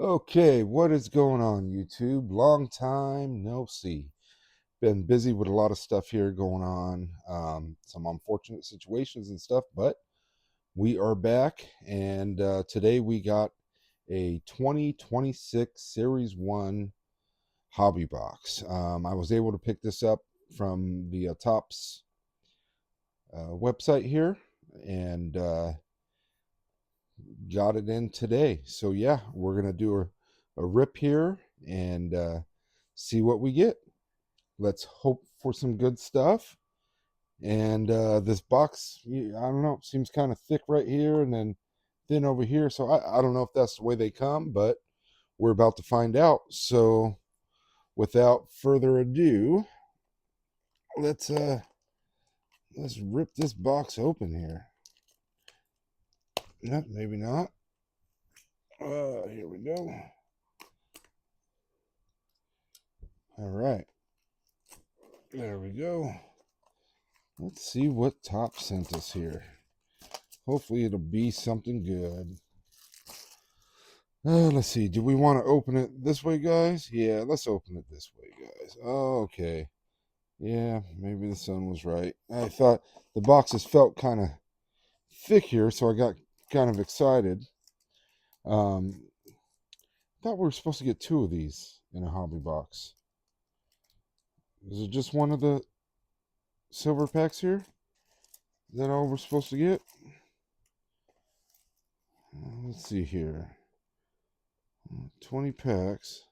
Okay, what is going on, YouTube? Long time no see. Been busy with a lot of stuff here going on, some unfortunate situations and stuff, but we are back. And today we got a 2026 Series 1 hobby box. I was able to pick this up from the Topps website here and got it in today. So, yeah, we're going to do a rip here and see what we get. Let's hope for some good stuff. And this box, I don't know, seems kind of thick right here and then thin over here. So I don't know if that's the way they come, but we're about to find out. So without further ado, let's rip this box open here. No, maybe not. Here we go. All right. There we go. Let's see what Topps sent us here. Hopefully it'll be something good. Let's see. Do we want to open it this way, guys? Yeah, let's open it this way, guys. Oh, okay. Yeah, maybe the sun was right. I thought the boxes felt kind of thick here, so I got kind of excited. Thought we were supposed to get two of these in a hobby box. Is it just one of the silver packs here? Is that all we're supposed to get? Let's see here. 20 packs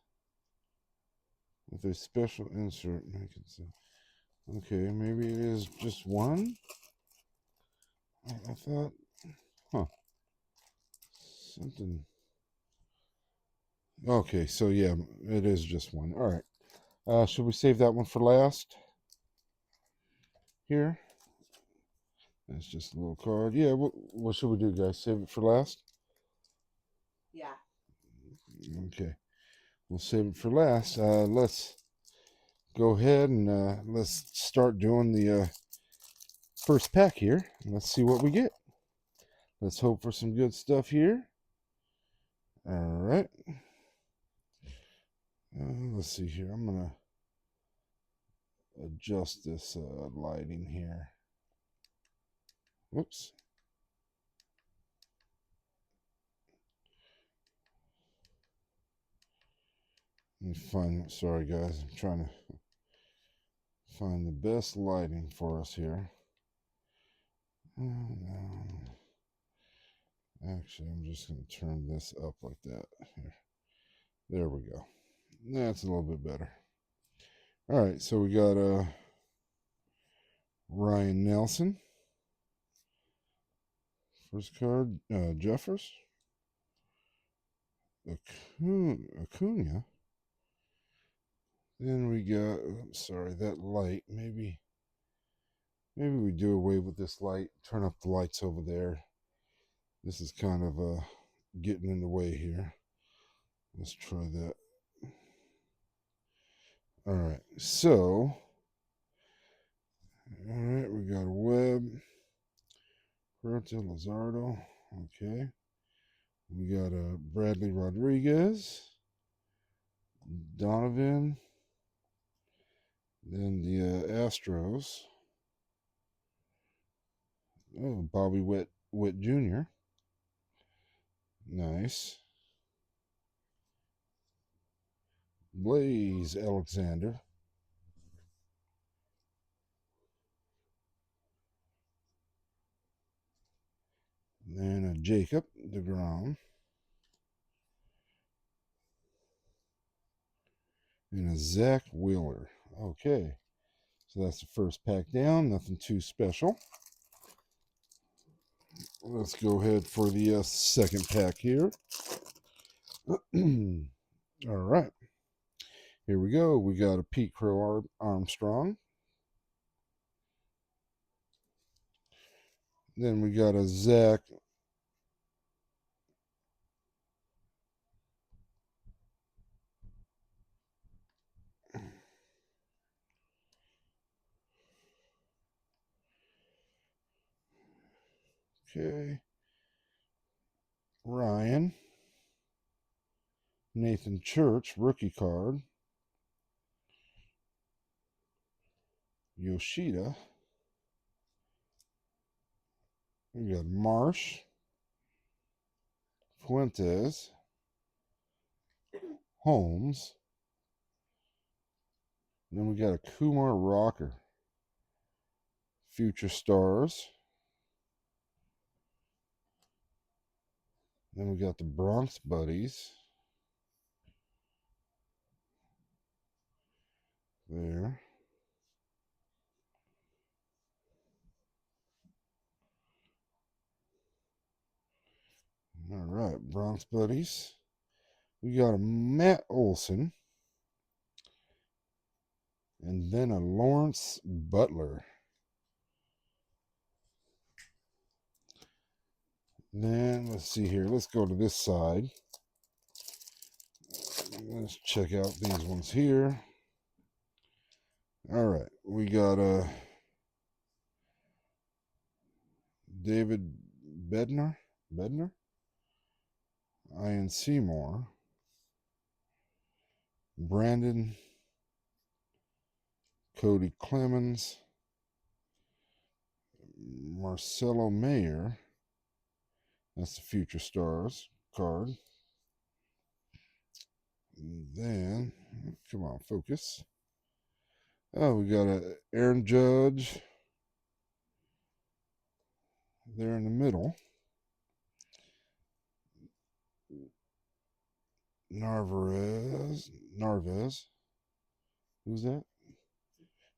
with a special insert. Okay, maybe it is just one. I thought, huh, something. Okay, so yeah, it is just one. All right. Should we save that one for last? Here. That's just a little card. Yeah, what should we do, guys? Save it for last? Yeah. Okay. We'll save it for last. Let's go ahead and let's start doing the first pack here. Let's see what we get. Let's hope for some good stuff here. All right. Let's see here. I'm going to adjust this lighting here. Whoops. Let me find, sorry guys, I'm trying to find the best lighting for us here. Actually, I'm just going to turn this up like that. Here. There we go. That's a little bit better. All right, so we got Ryan Nelson. First card, Jeffers. Acuna. Then we got, I'm sorry, that light. Maybe we do away with this light. Turn up the lights over there. This is kind of getting in the way here. Let's try that. All right, so, all right, we got a Webb, Huerta, Lazardo. Okay, we got a Bradley Rodriguez, Donovan, then the Astros. Oh, Bobby Witt Jr. Nice. Blaze Alexander. Then a Jacob DeGrom. And a Zach Wheeler. Okay. So that's the first pack down. Nothing too special. Let's go ahead for the second pack here. All right. Here we go. We got a Pete Crow Armstrong. Then we got a Zach. Okay. Ryan. Nathan Church, rookie card. Yoshida. We got Marsh. Fuentes. Holmes. Then we got a Kumar Rocker. Future Stars. Then we got the Bronx Buddies. There. All right, Bronx Buddies. We got a Matt Olson. And then a Lawrence Butler. Then let's see here. Let's go to this side. Let's check out these ones here. All right, we got David Bednar, Ian Seymour, Brandon, Cody Clemens, Marcelo Mayer. That's the Future Stars card. And then, come on, focus. Oh, we got a Aaron Judge there in the middle. Narvaez. Who's that?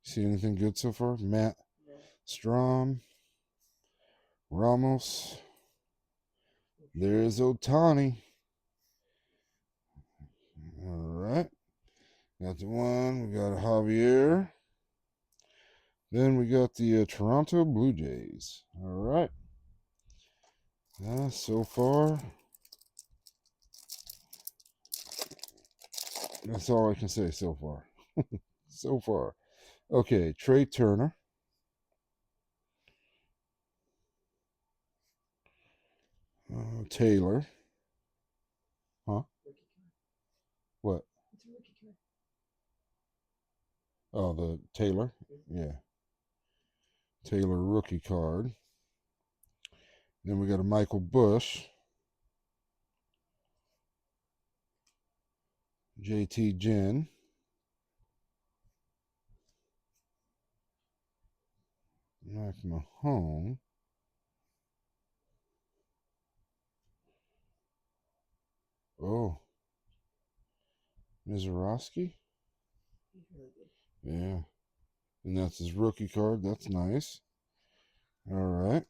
See anything good so far? Matt Strom. Ramos. There's Otani. All right. Got the one. We got a Javier. Then we got the Toronto Blue Jays. All right. So far, that's all I can say so far. So far. Okay, Trey Turner. Taylor. Huh? What? It's a rookie card. Oh, the Taylor? Yeah. Taylor rookie card. Then we got a Michael Bush. JT Ginn. Mac Mahone. Oh. Mizorowski? He's really good. Yeah. And that's his rookie card. That's nice. All right.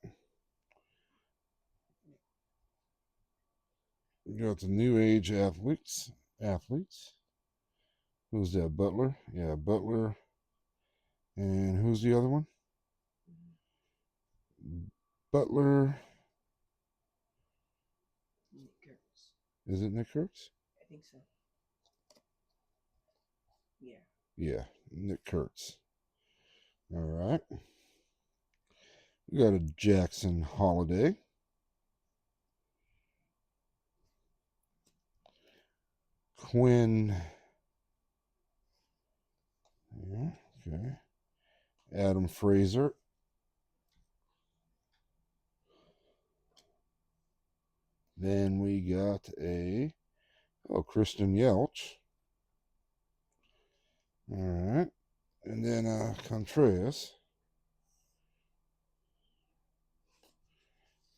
We got the new age athletes. Who's that? Butler? Yeah, Butler. And who's the other one? Butler. Nick Kurtz. Is it Nick Kurtz? I think so. Yeah. Yeah, Nick Kurtz. All right. We got a Jackson Holiday. Quinn. Yeah, okay. Adam Fraser. Then we got Christian Yelch. All right. And then Contreras.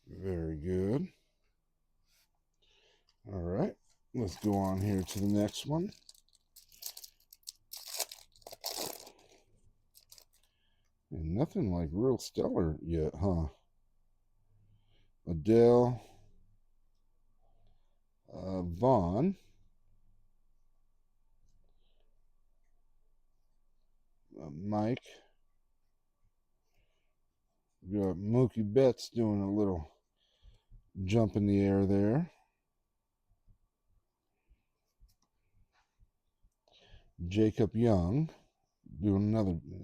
Very good. All right. Let's go on here to the next one. And nothing like real stellar yet, huh? Adele. Vaughn. Mike. We got Mookie Betts doing a little jump in the air there. Jacob Young doing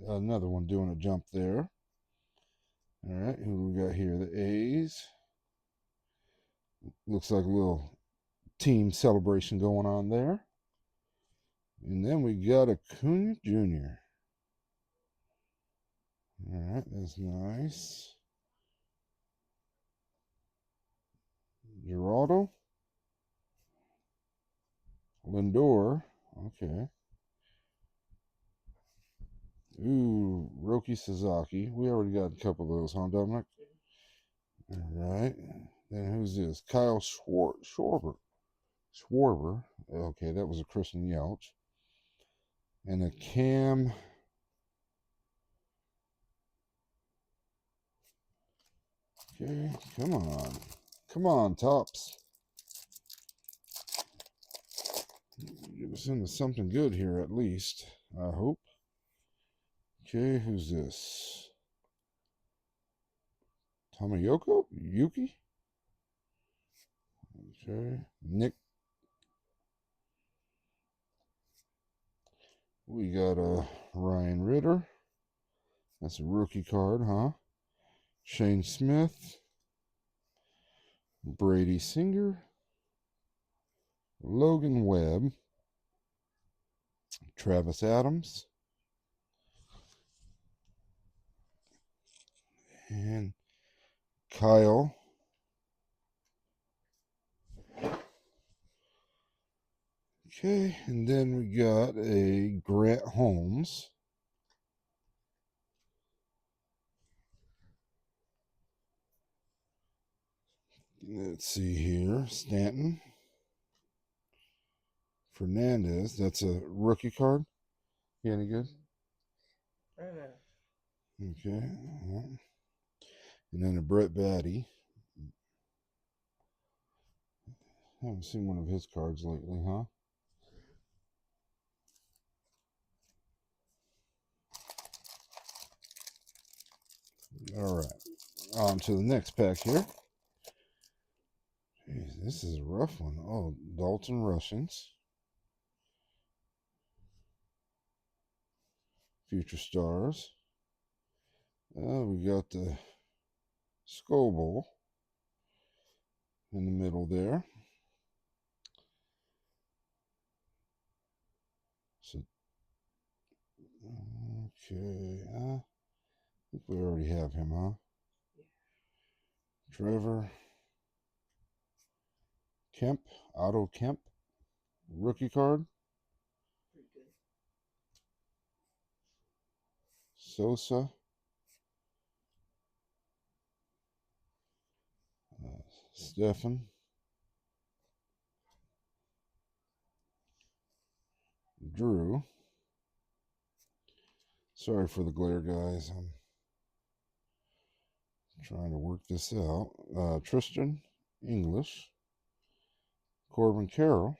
another one doing a jump there. All right, who we got here? The A's. Looks like a little team celebration going on there. And then we got Acuna Jr. All right, that's nice. Geraldo. Lindor. Okay. Ooh, Roki Sasaki. We already got a couple of those, huh, Dominic? All right. Then who's this? Kyle Schwarber. Schwarber. Okay, that was a Christian Yelich. And a Cam. Okay, come on. Come on, Tops. Get us into something good here at least, I hope. Okay, who's this? Tamayoko? Yuki? Okay. Nick. We got Ryan Ritter. That's a rookie card, huh? Shane Smith. Brady Singer. Logan Webb. Travis Adams. And Kyle. Okay, and then we got a Grant Holmes. Let's see here. Stanton. Fernandez. That's a rookie card. You any good? Okay. And then a Brett Batty. Haven't seen one of his cards lately, huh? All right. On to the next pack here. Jeez, this is a rough one. Oh, Dalton Rushings. Future Stars. We got the Skull Bowl in the middle there. So, okay. I think we already have him, huh? Yeah. Trevor Kemp, Otto Kemp, rookie card. Pretty good. Sosa. Stefan. Drew. Sorry for the glare, guys. I'm trying to work this out. Tristan English. Corbin Carroll.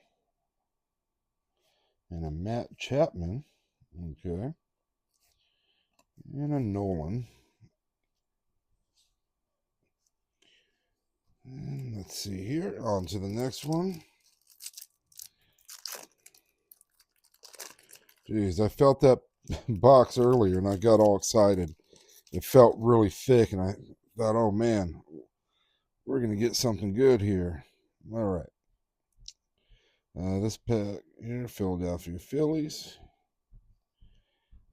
And a Matt Chapman. Okay. And a Nolan. And let's see here. On to the next one. Jeez, I felt that box earlier and I got all excited. It felt really thick and I thought, oh man, we're going to get something good here. All right. This pack here, Philadelphia Phillies.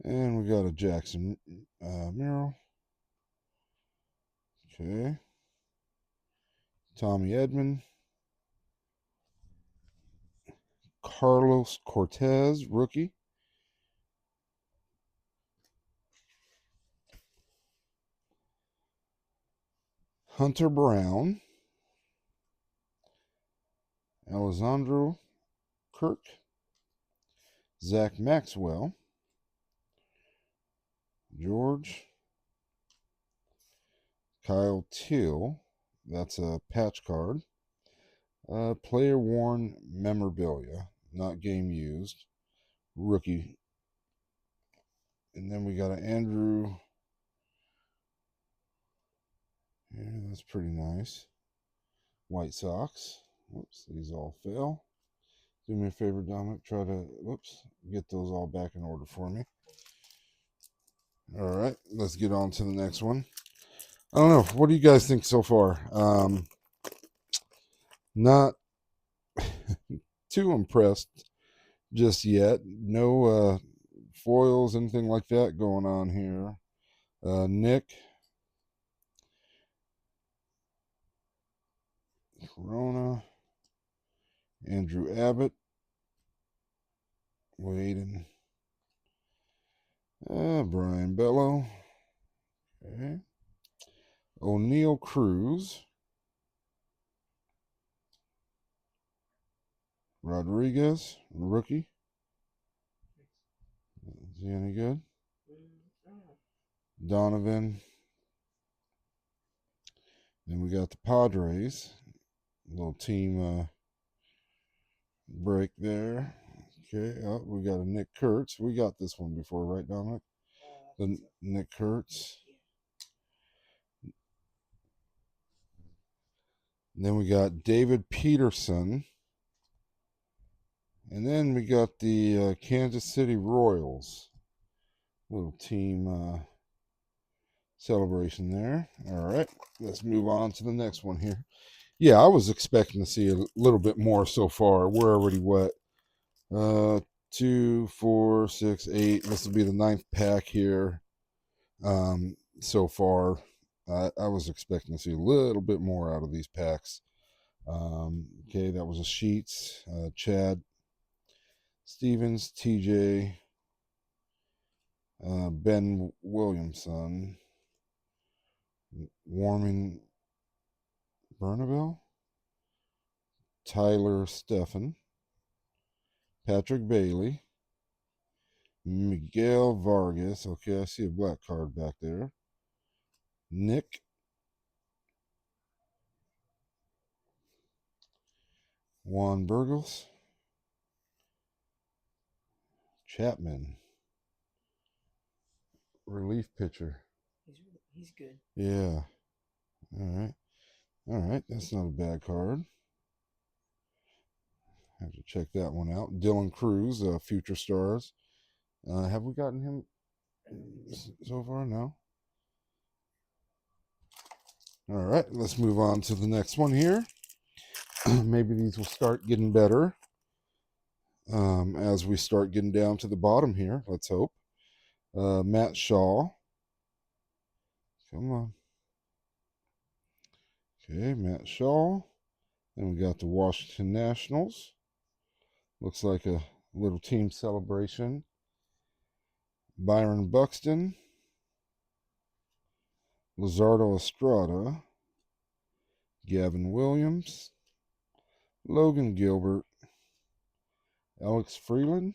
And we got a Jackson Merrill. Okay. Tommy Edman. Carlos Cortez, rookie. Hunter Brown. Alessandro Kirk. Zach Maxwell. George. Kyle Till. That's a patch card. Player worn memorabilia, not game used. Rookie. And then we got an Andrew. Yeah, that's pretty nice. White Sox. Whoops, these all fail. Do me a favor, Dominic. Try to, get those all back in order for me. All right, let's get on to the next one. I don't know. What do you guys think so far? Not too impressed just yet. No foils, anything like that going on here. Nick, Corona, Andrew Abbott, Waden, Brian Bello, okay. O'Neill Cruz, Rodriguez, rookie. Is he any good? Donovan. Then we got the Padres. Little team break there. Okay, oh, we got a Nick Kurtz. We got this one before, right, Dominic? The Nick Kurtz. And then we got David Peterson. And then we got the Kansas City Royals. Little team celebration there. All right, let's move on to the next one here. Yeah, I was expecting to see a little bit more so far. We're already what? 2, 4, 6, 8. This will be the 9th pack here. So far, I was expecting to see a little bit more out of these packs. Okay, that was a Sheets, Chad Stevens, TJ, Ben Williamson, Warming Bernabel, Tyler Steffen, Patrick Bailey, Miguel Vargas. Okay, I see a black card back there. Nick, Juan Burgos, Chapman, relief pitcher. He's good. Yeah. All right. That's not a bad card. Have to check that one out. Dylan Cruz, Future Stars. Have we gotten him so far? No. All right, let's move on to the next one here. Maybe these will start getting better as we start getting down to the bottom here. Let's hope. Matt Shaw. Come on. Okay, Matt Shaw. Then we got the Washington Nationals. Looks like a little team celebration. Byron Buxton, Luzardo Estrada, Gavin Williams, Logan Gilbert, Alex Freeland,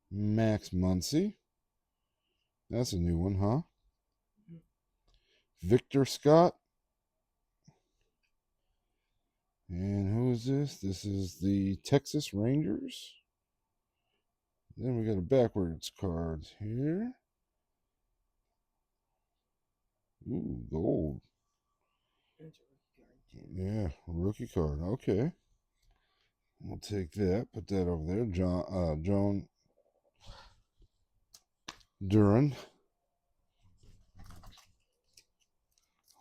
Max Muncy. That's a new one, huh? Victor Scott. And who is this? This is the Texas Rangers. Then we got a backwards card here. Ooh, gold. Yeah, rookie card. Okay. We'll take that. Put that over there. Joan Duran.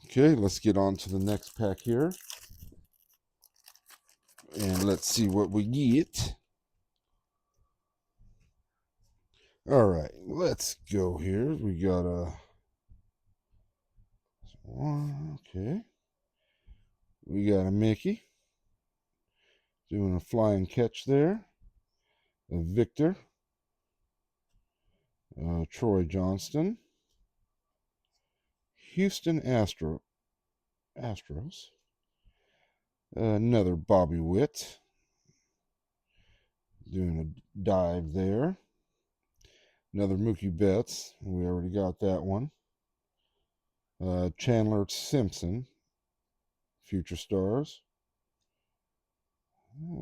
Okay, let's get on to the next pack here. And let's see what we get. All right, let's go here. We got a one. Okay. We got a Mickey doing a flying catch there. A Victor. Troy Johnston. Houston Astros. Another Bobby Witt. Doing a dive there. Another Mookie Betts. We already got that one. Chandler Simpson. Future Stars.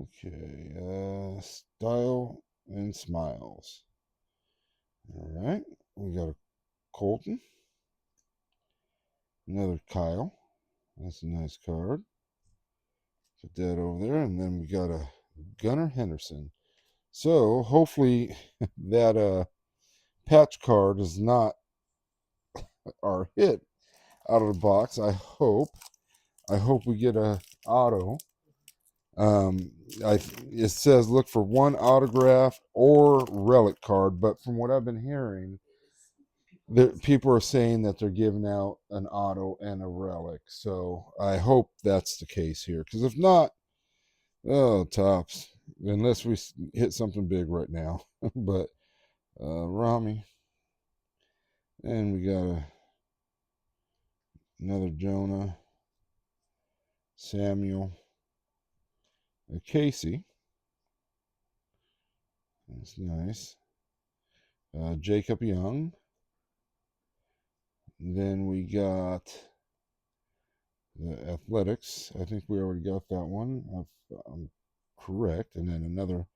Okay. Style and Smiles. All right. We got a Colton. Another Kyle. That's a nice card. Put that over there. And then we got a Gunnar Henderson. So hopefully that patch card is not our hit. out of the box. I hope we get a auto. It says look for one autograph or relic card, but from what I've been hearing, people are saying that they're giving out an auto and a relic. So I hope that's the case here, because if not, oh, tops. Unless we hit something big right now. But Rami, and we got another Jonah, Samuel, Casey. That's nice. Jacob Young. Then we got the Athletics. I think we already got that one, if I'm correct. And then another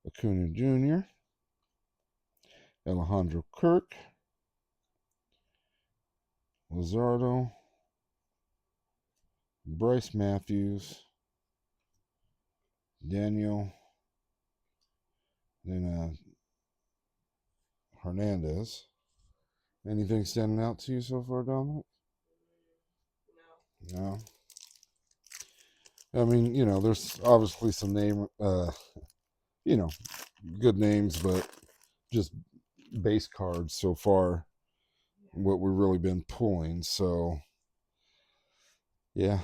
Acuna Jr., Alejandro Kirk, Luzardo, Bryce Matthews, Daniel, then Hernandez. Anything standing out to you so far, Dominic? No. I mean, there's obviously some good names, but just base cards so far, what we've really been pulling. So, yeah.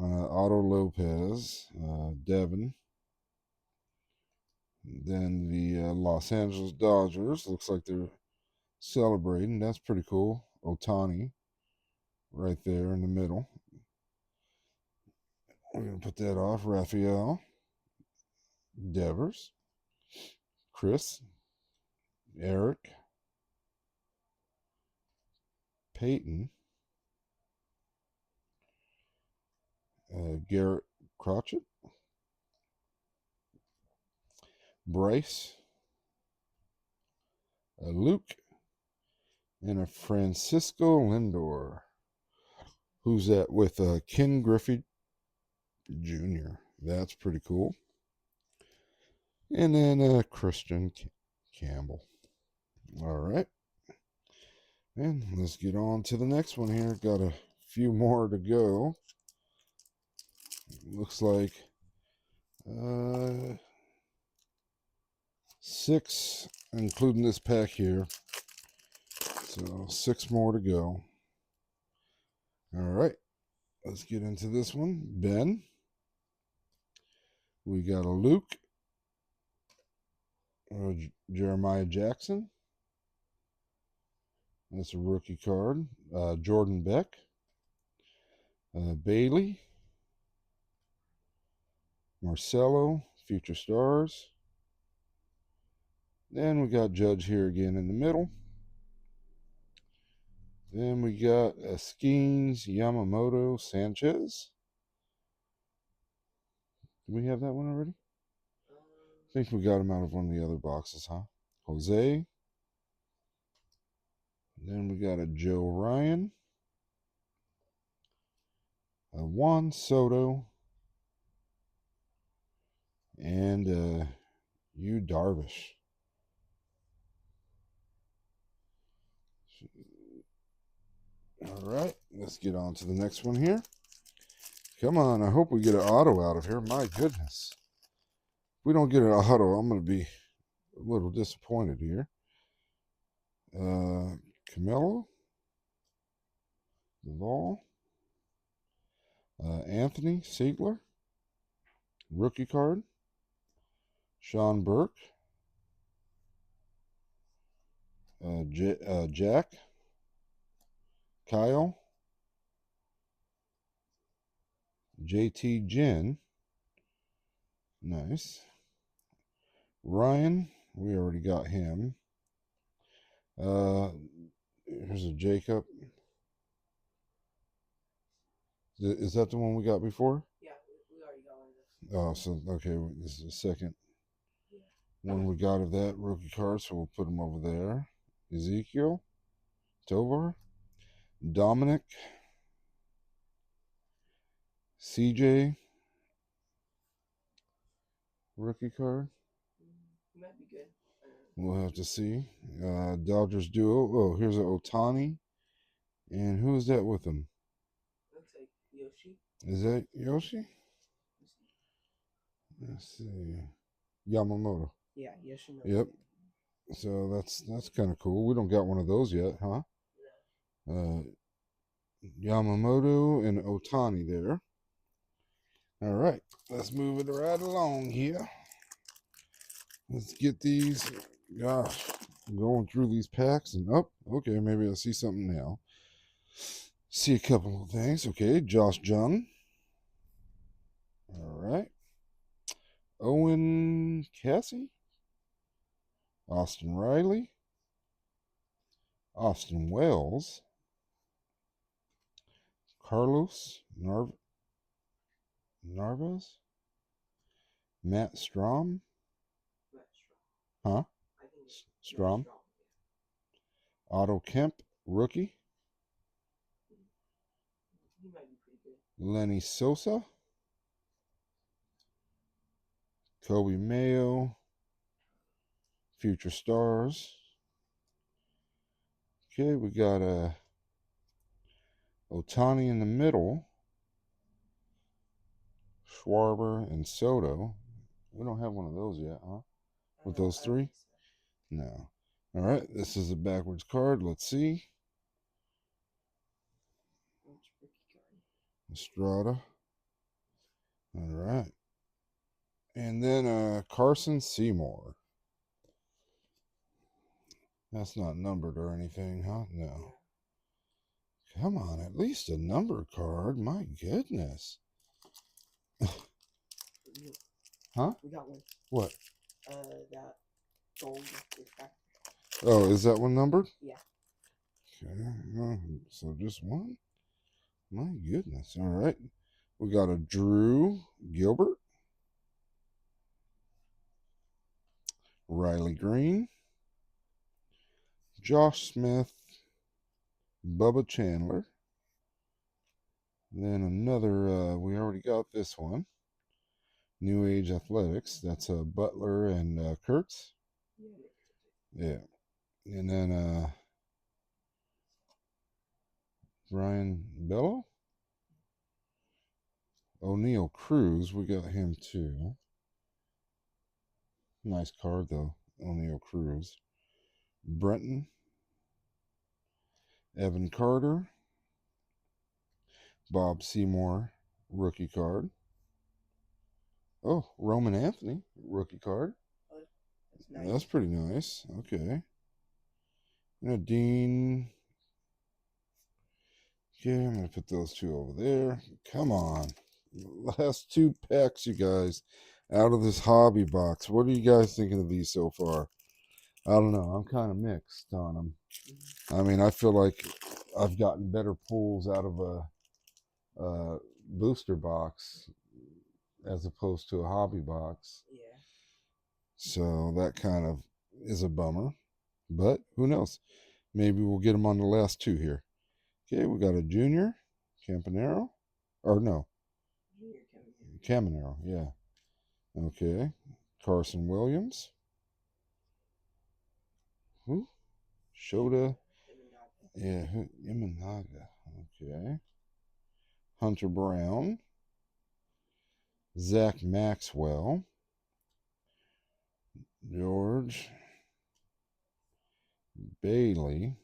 Otto Lopez, Devin. Then the Los Angeles Dodgers. Looks like they're celebrating. That's pretty cool. Otani right there in the middle. We're going to put that off. Raphael, Devers, Chris, Eric, Peyton, Garrett Crotchet, Bryce, Luke, and a Francisco Lindor. Who's that with Ken Griffey Jr. That's pretty cool. And then Christian Campbell. All right. And let's get on to the next one here. Got a few more to go. Looks like 6, including this pack here. So 6 more to go. All right. Let's get into this one. Ben. We got a Luke. Jeremiah Jackson. That's a rookie card. Jordan Beck. Bailey. Marcelo. Future Stars. Then we got Judge here again in the middle. Then we got Skeens, Yamamoto, Sanchez. Do we have that one already? I think we got him out of one of the other boxes, huh? Jose. Then we got a Joe Ryan. A Juan Soto. And Yu Darvish. All right, let's get on to the next one here. Come on, I hope we get an auto out of here. My goodness. If we don't get an auto, I'm going to be a little disappointed here. Camelo. Duvall. Anthony Siegler. Rookie card. Sean Burke. Jack. Kyle. JT Ginn. Nice. Ryan. We already got him. Here's a Jacob. Is that the one we got before? Yeah, we already got one of this. Oh, so okay, this is the second one we got of that rookie card, so we'll put him over there. Ezekiel, Tovar, Dominic, CJ, rookie card. He might be good. We'll have to see. Dodgers duo. Oh, here's an Otani And who's that with him? Looks like Yoshi. Is that Yoshi? Let's see. Yamamoto. Yeah, Yoshinobu. Yep. So that's kind of cool. We don't got one of those yet, huh? Yamamoto and Otani there. All right, let's move it right along here. Let's get these. Gosh, I'm going through these packs and okay, maybe I see something now. See a couple of things. Okay, Josh Jung. All right. Owen Cassie. Austin Riley. Austin Wells. Carlos Narvaez. Matt Strom. Huh? I think it's Strom. Strom. Otto Kemp, rookie. He might be pretty good. Lenny Sosa. Kobe Mayo. Future Stars. Okay, we got Otani in the middle. Schwarber and Soto. We don't have one of those yet, huh? With those three? No. All right, this is a backwards card. Let's see. Estrada. All right. And then Carson Seymour. That's not numbered or anything, huh? No. Come on, at least a number card. My goodness. Huh? We got one. What? That gold. Oh, is that one numbered? Yeah. Okay. So just one? My goodness. All right. We got a Drew Gilbert. Riley Green. Josh Smith. Bubba Chandler. Then another, we already got this one. New Age Athletics. That's Butler and Kurtz. Yeah. And then Brian Bello. O'Neill Cruz. We got him too. Nice card though. O'Neill Cruz. Brenton. Evan Carter. Bob Seymour. Rookie card. Oh, Roman Anthony. Rookie card. That's nice. That's pretty nice. Okay. Dean. Okay, I'm going to put those two over there. Come on. Last two packs, you guys, out of this hobby box. What are you guys thinking of these so far? I don't know. I'm kind of mixed on them. I mean, I feel like I've gotten better pulls out of a booster box as opposed to a hobby box. Yeah. So that kind of is a bummer. But who knows? Maybe we'll get them on the last two here. Okay, we got a Junior Campanero. Or no. Caminero, yeah. Okay. Carson Williams. Who? Shota. Yeah, Imanaga. Okay. Hunter Brown. Zach Maxwell. George Bailey.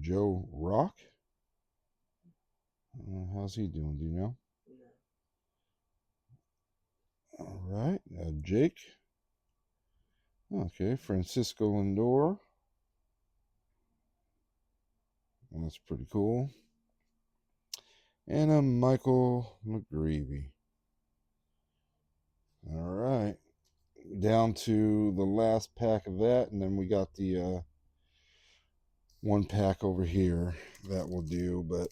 Joe Rock. How's he doing? Do you know? All right. Jake. Okay. Francisco Lindor. That's pretty cool. And a Michael McGreevy. All right. Down to the last pack of that, and then we got the one pack over here that will do, but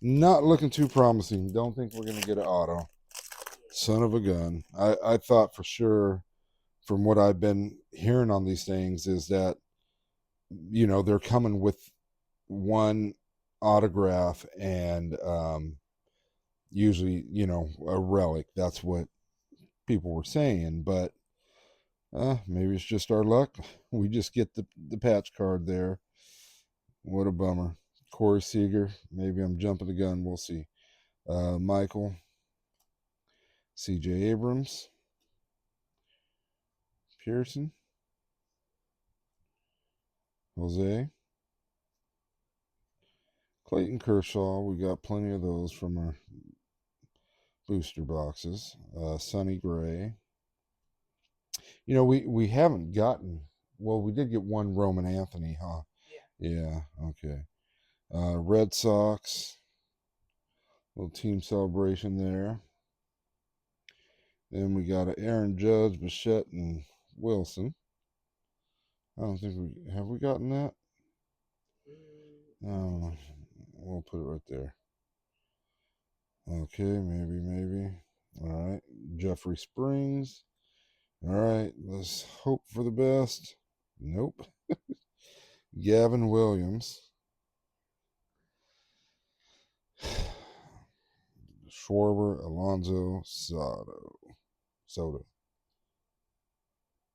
not looking too promising. Don't think we're going to get an auto. Son of a gun. I thought for sure, from what I've been hearing on these things, is that, you know, they're coming with one autograph and usually, you know, a relic. That's what people were saying. But Maybe it's just our luck. We just get the patch card there. What a bummer. Corey Seager. Maybe I'm jumping the gun. We'll see. Michael. C.J. Abrams. Pearson. Jose. Clayton Kershaw. We got plenty of those from our booster boxes. Sonny Gray. You know, we haven't gotten. Well, we did get one Roman Anthony, huh? Yeah. Yeah. Okay. Red Sox. Little team celebration there. Then we got Aaron Judge, Bichette, and Wilson. I don't think we gotten that. We'll put it right there. Okay, maybe. All right, Jeffrey Springs. All right, let's hope for the best. Nope. Gavin Williams. Schwarber, Alonso, Soda.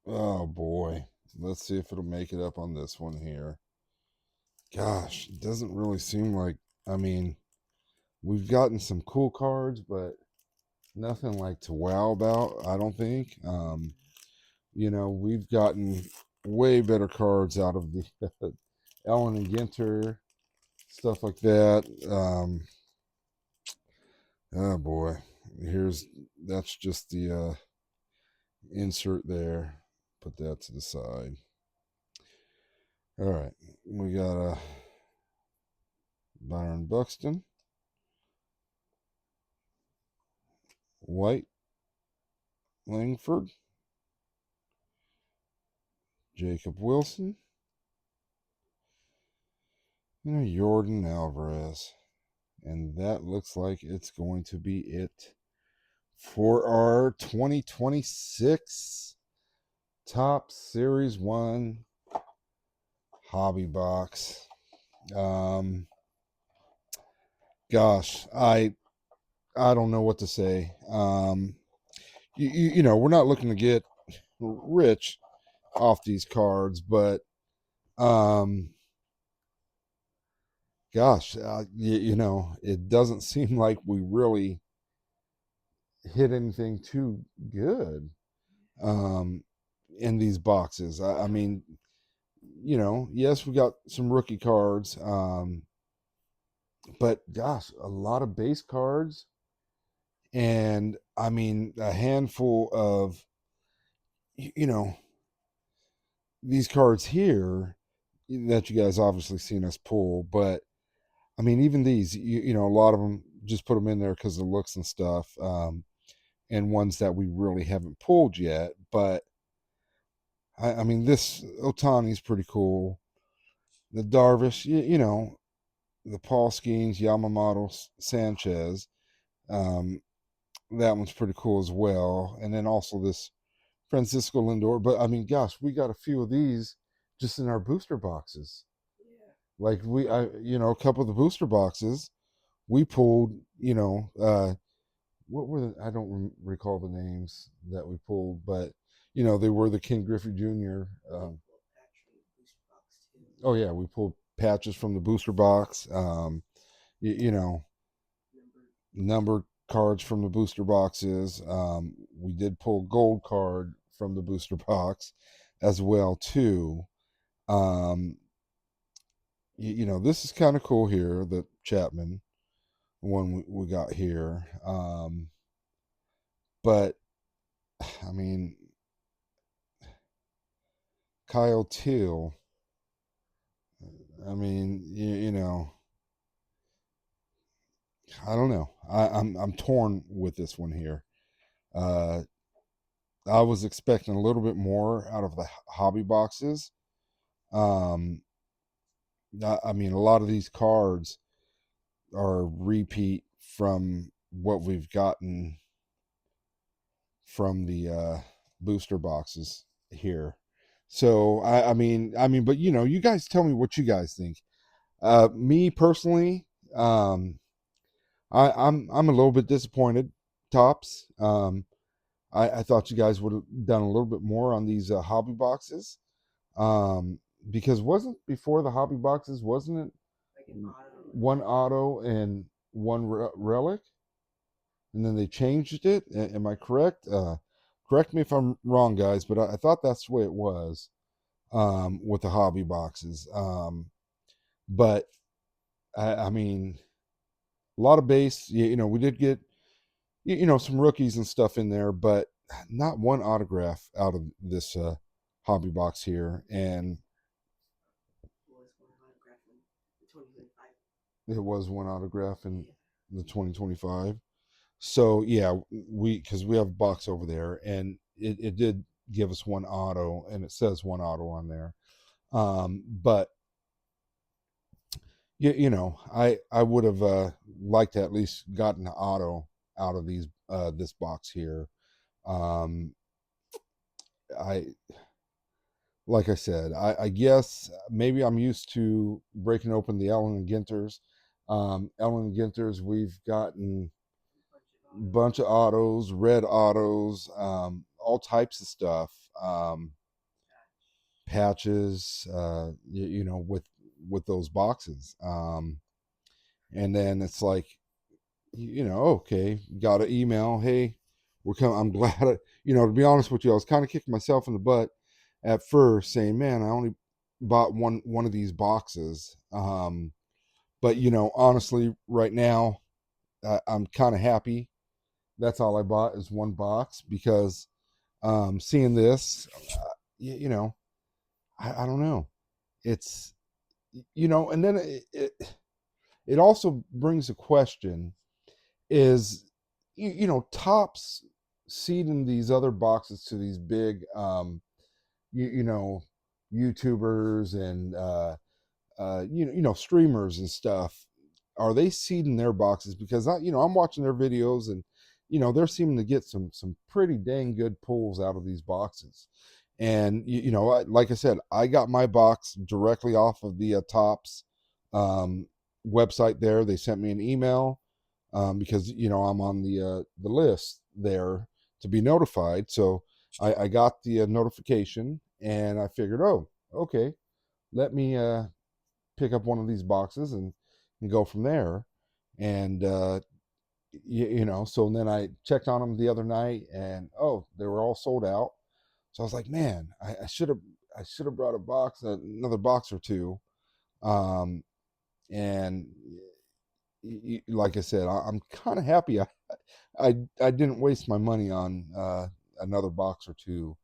Oh boy. Let's see if it'll make it up on this one here. Gosh, it doesn't really seem like, I mean, we've gotten some cool cards, but nothing like to wow about, I don't think. You know, we've gotten way better cards out of the Ellen and Ginter, stuff like that. Oh boy. That's just the insert there. Put that to the side. All right. We got Byron Buxton. White. Langford. Jacob Wilson. And Jordan Alvarez. And that looks like it's going to be it for our 2026 Top Series 1 hobby box. Gosh, I don't know what to say. You know, we're not looking to get rich off these cards, but gosh, you know, it doesn't seem like we really hit anything too good in these boxes. I mean, you know, yes, we got some rookie cards, but gosh, a lot of base cards, and I mean, a handful of, you know, these cards here that you guys obviously seen us pull, but I mean, even these, you know, a lot of them just put them in there because of the looks and stuff, and ones that we really haven't pulled yet. But I mean, this Otani's pretty cool. The Darvish, you know, the Paul Skeens, Yamamoto, Sanchez, um, that one's pretty cool as well. And then also this Francisco Lindor. But I mean, gosh, we got a few of these just in our booster boxes. Yeah. Like you know, a couple of the booster boxes we pulled. You know, what were I don't recall the names that we pulled, but you know, they were the King Griffey Jr. Oh yeah, we pulled patches from the booster box. You know, numbered cards from the booster boxes. We did pull gold card from the booster box as well too. Um, you know, this is kind of cool here, the Chapman one we got here. But I mean, Kyle Till. I mean, you know, I don't know. I'm torn with this one here. Uh, I was expecting a little bit more out of the hobby boxes. Um, I mean, a lot of these cards are repeat from what we've gotten from the booster boxes here. So but you know, you guys tell me what you guys think. Me personally, I'm a little bit disappointed. Tops. I thought you guys would have done a little bit more on these hobby boxes, um, because wasn't before the hobby boxes, wasn't it Like an auto. one auto and one relic, and then they changed it? Am I correct? Correct me if I'm wrong, guys, but I thought that's the way it was, with the hobby boxes. But I mean, a lot of base. You know, we did get you know some rookies and stuff in there, but not one autograph out of this hobby box here, and Was one autograph in the 2025. it was one autograph in Yeah. the 2025. So yeah, because we have a box over there, and it did give us one auto, and it says one auto on there. But you know, I would have liked to at least gotten an auto out of these this box here. Um, I like I said, I guess maybe I'm used to breaking open the Allen and Ginters. Allen and Ginters, we've gotten bunch of autos, red autos, all types of stuff, patches, you know, with those boxes. And then it's like, you know, okay, got an email, hey, we're coming. I'm glad, you know, to be honest with you, I was kind of kicking myself in the butt at first, saying, man, I only bought one of these boxes. But you know, honestly, right now, I'm kind of happy. That's all I bought is one box because seeing this, you know, I don't know. It's you know, and then it also brings a question: is you know, Topps seeding these other boxes to these big, you know, YouTubers and you know, streamers and stuff, are they seeding their boxes? Because you know, I'm watching their videos, and you know, they're seeming to get some pretty dang good pulls out of these boxes. And you know, like I said, I got my box directly off of the Topps um, website. There, they sent me an email, because you know I'm on the list there to be notified. So I got the notification, and I figured, oh, okay, let me pick up one of these boxes and go from there. And you know, so then I checked on them the other night, and oh, they were all sold out. So I was like, man, I should have brought a box, another box or two. Um, and like I said, I'm kind of happy I didn't waste my money on another box or two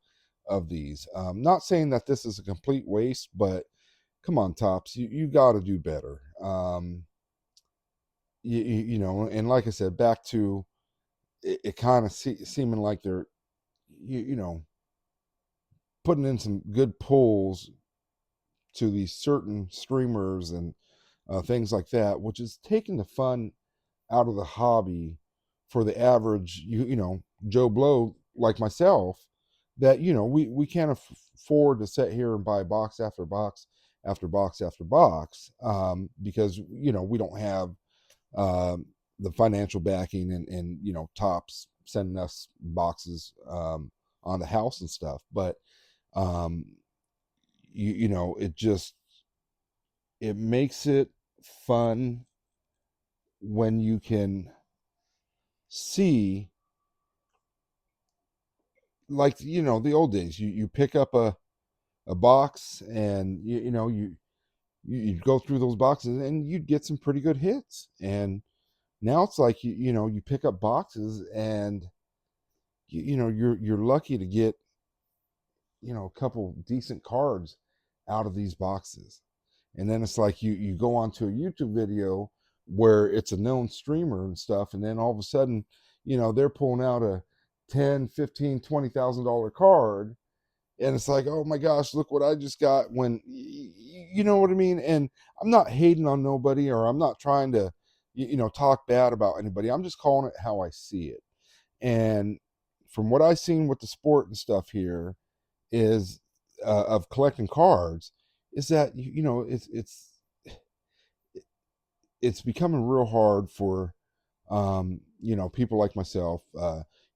of these. Not saying that this is a complete waste, but come on, Topps, you got to do better. You know, and like I said, back to it kind of seeming like they're you know, putting in some good pulls to these certain streamers and things like that, which is taking the fun out of the hobby for the average you know, Joe Blow like myself, that you know we can't afford to sit here and buy box after box after box after box, because you know we don't have um, the financial backing, and you know, Topps sending us boxes on the house and stuff. But um, you know, it makes it fun when you can see, like you know, the old days. You pick up a box, and you know you go through those boxes, and you'd get some pretty good hits. And now it's like you know, you pick up boxes, and you know you're lucky to get, you know, a couple decent cards out of these boxes. And then it's like you go onto a YouTube video where it's a known streamer and stuff, and then all of a sudden, you know, they're pulling out a 10, 15, $20,000 card, and it's like, oh my gosh, look what I just got. When you know what I mean. And I'm not hating on nobody, or I'm not trying to you know, talk bad about anybody. I'm just calling it how I see it. And from what I've seen with the sport and stuff here, is of collecting cards, is that you know it's becoming real hard for you know, people like myself.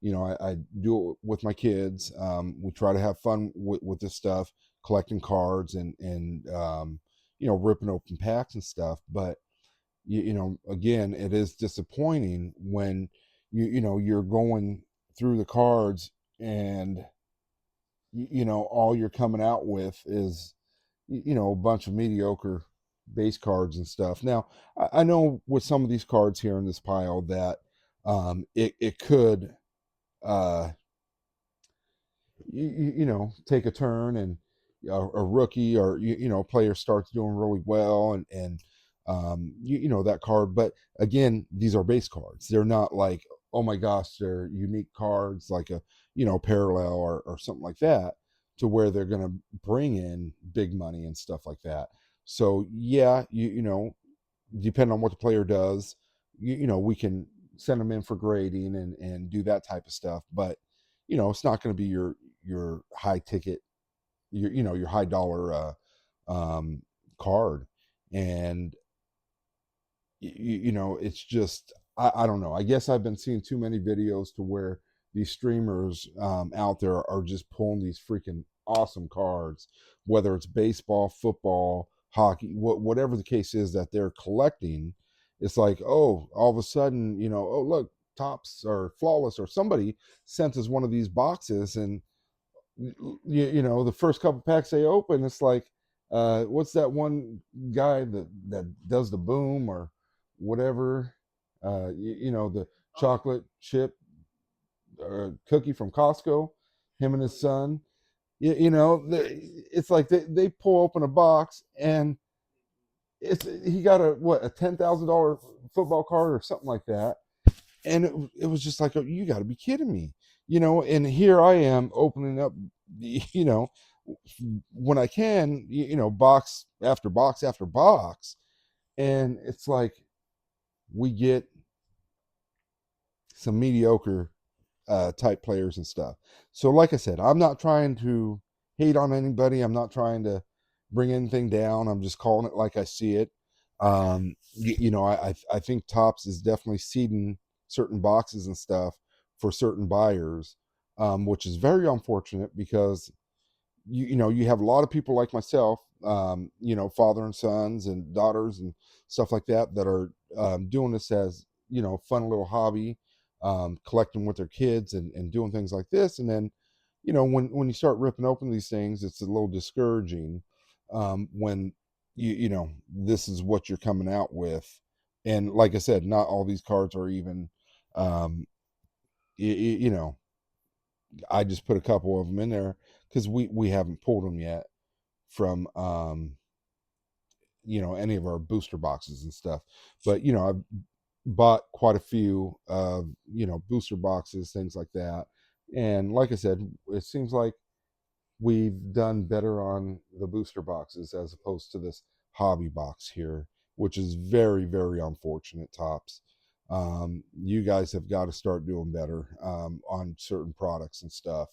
You know, I do it with my kids. We try to have fun with this stuff, collecting cards and you know, ripping open packs and stuff. But you know, again, it is disappointing when you know, you're going through the cards and you know, all you're coming out with is you know, a bunch of mediocre base cards and stuff. Now, I know with some of these cards here in this pile that it could uh you know, take a turn and a rookie or you know, player starts doing really well and you know, that card. But again, these are base cards. They're not like, oh my gosh, they're unique cards like a, you know, parallel or something like that, to where they're going to bring in big money and stuff like that. So yeah, you know, depending on what the player does, you know, we can send them in for grading and do that type of stuff. But you know, it's not going to be your high ticket, your you know, your high dollar um, card. And you know, it's just I don't know. I guess I've been seeing too many videos to where these streamers out there are just pulling these freaking awesome cards, whether it's baseball, football, hockey, whatever the case is that they're collecting. It's like, oh, all of a sudden, you know, oh look, Tops or Flawless or somebody sent us one of these boxes, and you know, the first couple packs they open, it's like, what's that one guy that does the boom or whatever, you know, the chocolate chip cookie from Costco, him and his son. You know, it's like they pull open a box and it's he got a what, a $10,000 football card or something like that, and it was just like, oh, you got to be kidding me, you know. And here I am opening up you know, when I can, you know, box after box after box, and it's like we get some mediocre type players and stuff. So like I said, I'm not trying to hate on anybody, I'm not trying to bring anything down, I'm just calling it like I see it. You know, I think Tops is definitely seeding certain boxes and stuff for certain buyers, which is very unfortunate because you know, you have a lot of people like myself, you know, father and sons and daughters and stuff like that that are doing this as, you know, fun little hobby, collecting with their kids and doing things like this. And then, you know, when you start ripping open these things, it's a little discouraging, when you know, this is what you're coming out with. And like I said, not all these cards are even, um, you know, I just put a couple of them in there because we haven't pulled them yet from you know, any of our booster boxes and stuff. But you know, I've bought quite a few you know, booster boxes, things like that. And like I said, it seems like we've done better on the booster boxes as opposed to this hobby box here, which is very, very unfortunate, Tops. You guys have got to start doing better on certain products and stuff.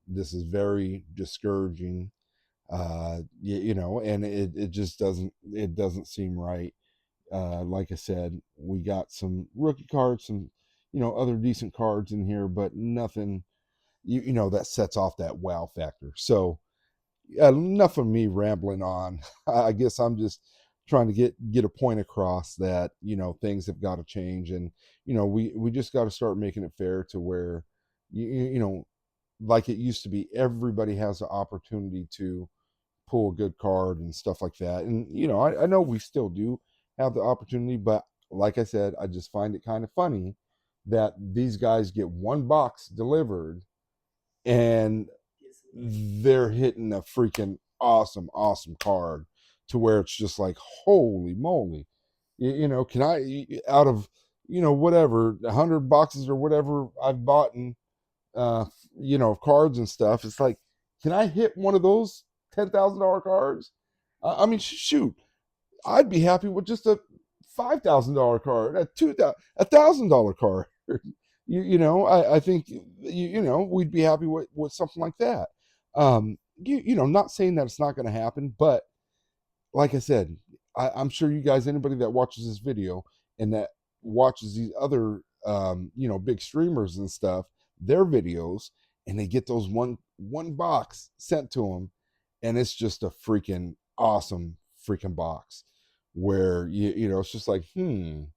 This is very discouraging, you know, and it just doesn't seem right. Like I said, we got some rookie cards, some, you know, other decent cards in here, but nothing, you know, that sets off that wow factor. So enough of me rambling on. I guess I'm just trying to get a point across that, you know, things have got to change, and you know, we just got to start making it fair to where you know, like it used to be, everybody has the opportunity to pull a good card and stuff like that. And you know, I know we still do have the opportunity, but like I said, I just find it kind of funny that these guys get one box delivered and they're hitting a freaking awesome card to where it's just like, holy moly. You know, can I, out of, you know, whatever 100 boxes or whatever I've bought and uh you know, cards and stuff, it's like, can I hit one of those $10,000 cards? I mean, shoot, I'd be happy with just a $5,000 card, $1,000 card. You know, I think you know, we'd be happy with something like that. You know, not saying that it's not going to happen, but like I said, I'm sure you guys, anybody that watches this video and that watches these other big streamers and stuff, their videos, and they get those one box sent to them, and it's just a freaking awesome freaking box where it's just like, you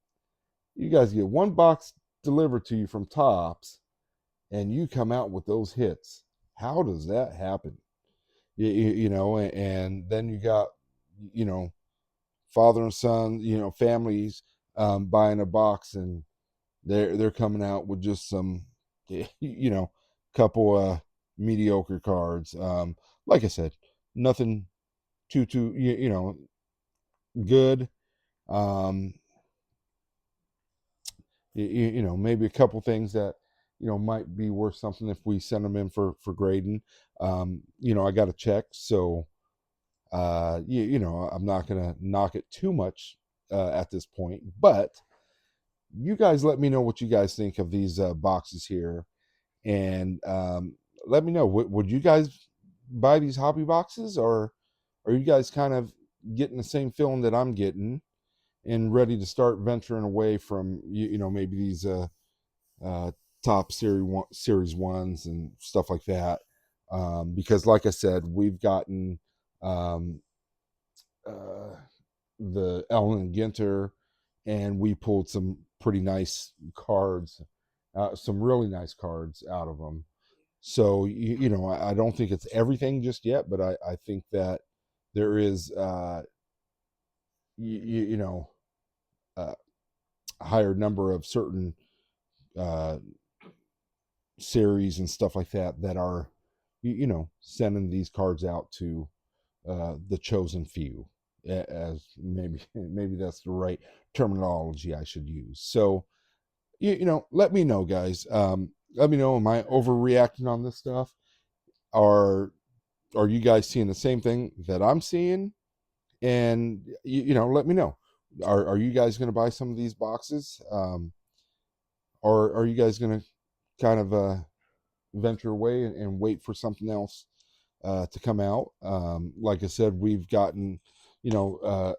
guys get one box delivered to you from Tops, and you come out with those hits. How does that happen? And then you got, you know, father and son, families buying a box, and they're coming out with just some, couple mediocre cards. Like I said, nothing too good. Um, maybe a couple things that might be worth something if we send them in for grading. I got to check, so I'm not gonna knock it too much at this point, but you guys let me know what you guys think of these boxes here, and let me know, would you guys buy these hobby boxes, or are you guys kind of getting the same feeling that I'm getting and ready to start venturing away from maybe these uh, top series ones and stuff like that, because like I said, we've gotten um, uh, the Ellen Ginter, and we pulled some pretty nice cards, some really nice cards out of them. So I don't think it's everything just yet, but I think that there is you know a higher number of certain uh, series and stuff like that that are sending these cards out to the chosen few, as maybe that's the right terminology I should use. So let me know, guys. Let me know, am I overreacting on this stuff? Are are you guys seeing the same thing that I'm seeing? And let me know, are you guys going to buy some of these boxes, or are you guys going to kind of venture away and wait for something else to come out? Like I said, we've gotten,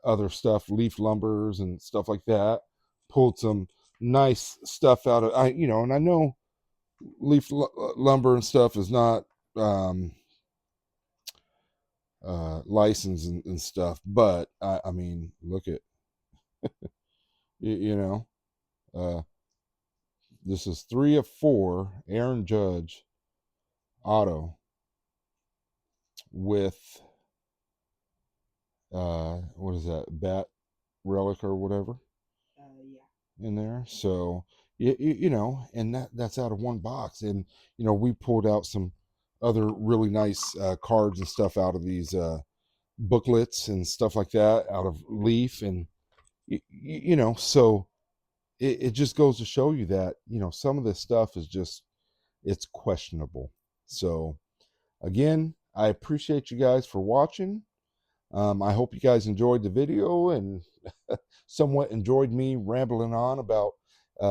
other stuff, leaf lumbers and stuff like that. Pulled some nice stuff out of, and I know lumber and stuff is not licensed and stuff, but I mean, look at, you, you know, uh, this is 3 of 4 Aaron Judge auto with what is that, bat relic or whatever Yeah. in there. So and that's out of one box, and we pulled out some other really nice cards and stuff out of these booklets and stuff like that out of Leaf, and so it just goes to show you that some of this stuff is just, it's questionable. So again, I appreciate you guys for watching. I hope you guys enjoyed the video and somewhat enjoyed me rambling on about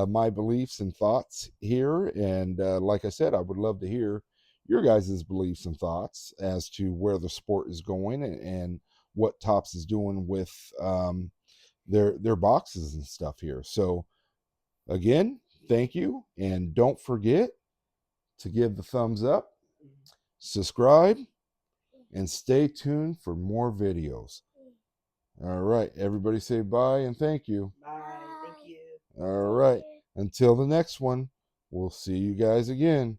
my beliefs and thoughts here. And like I said, I would love to hear your guys' beliefs and thoughts as to where the sport is going, and what Tops is doing with their boxes and stuff here. So again, thank you, and don't forget to give the thumbs up, subscribe, and stay tuned for more videos. All right, everybody say bye and thank you. Bye. Thank you. All right, until the next one, we'll see you guys again.